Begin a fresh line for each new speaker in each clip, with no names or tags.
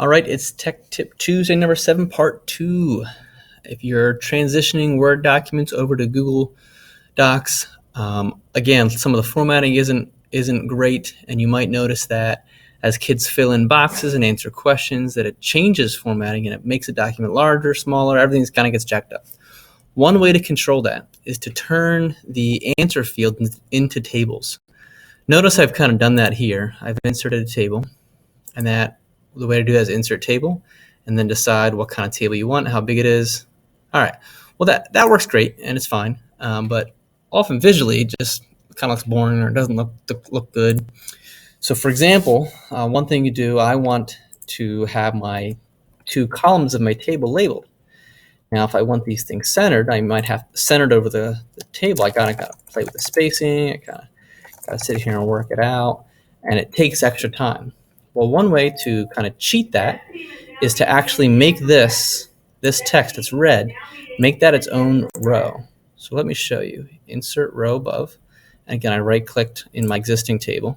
All right, it's Tech Tip Tuesday number 7, part 2. If you're transitioning Word documents over to Google Docs, again, some of the formatting isn't great, and you might notice that as kids fill in boxes and answer questions, that it changes formatting and it makes the document larger, smaller, everything kind of gets jacked up. One way to control that is to turn the answer field into tables. Notice I've kind of done that here. I've inserted a table, and the way to do that is insert table and then decide what kind of table you want, how big it is. All right. Well, that works great and it's fine. But often visually it just kind of looks boring or it doesn't look good. So for example, one thing you do, I want to have my 2 columns of my table labeled. Now, if I want these things centered, I might have centered over the table. I gotta play with the spacing. I gotta sit here and work it out, and it takes extra time. Well, one way to kind of cheat that is to actually make this text that's red, make that its own row. So let me show you. Insert row above. And again, I right-clicked in my existing table.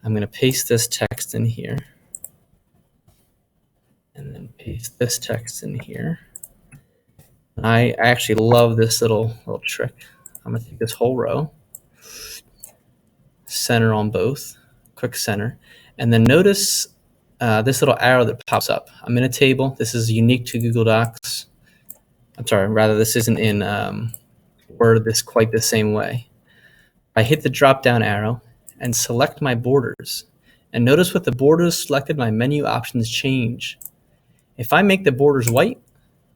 I'm going to paste this text in here. And then paste this text in here. I actually love this little trick. I'm going to take this whole row, center on both, quick center. And then notice this little arrow that pops up. I'm in a table. This is unique to Google Docs. I'm sorry, rather this isn't in Word quite the same way. I hit the drop-down arrow and select my borders. And notice with the borders selected, my menu options change. If I make the borders white,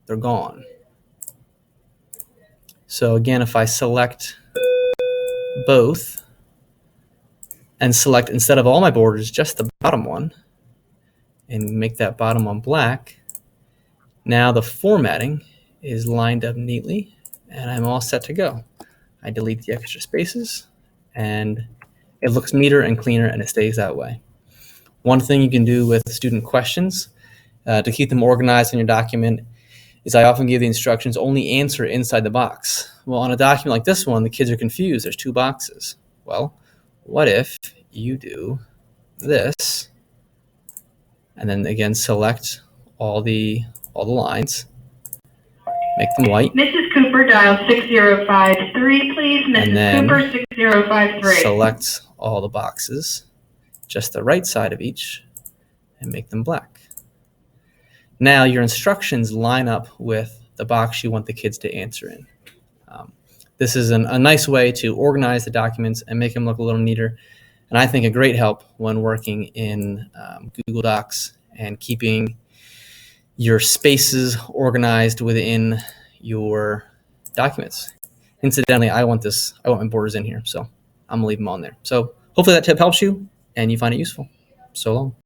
they're gone. So again, if I select both and select, instead of all my borders, just the bottom one, and make that bottom one black, now the formatting is lined up neatly and I'm all set to go. I delete the extra spaces and it looks neater and cleaner and it stays that way. One thing you can do with student questions to keep them organized in your document is I often give the instructions only answer inside the box. Well, on a document like this one, the kids are confused. There's 2 boxes. Well, what if you do this and then again select all the lines, make them white.
Mrs. Cooper, dial 6053, please. Mrs. Cooper, 6053.
Select all the boxes, just the right side of each, and make them black. Now your instructions line up with the box you want the kids to answer in. This is a nice way to organize the documents and make them look a little neater, and I think a great help when working in Google Docs and keeping your spaces organized within your documents. Incidentally, I want my borders in here, so I'm gonna leave them on there. So hopefully that tip helps you and you find it useful. So long.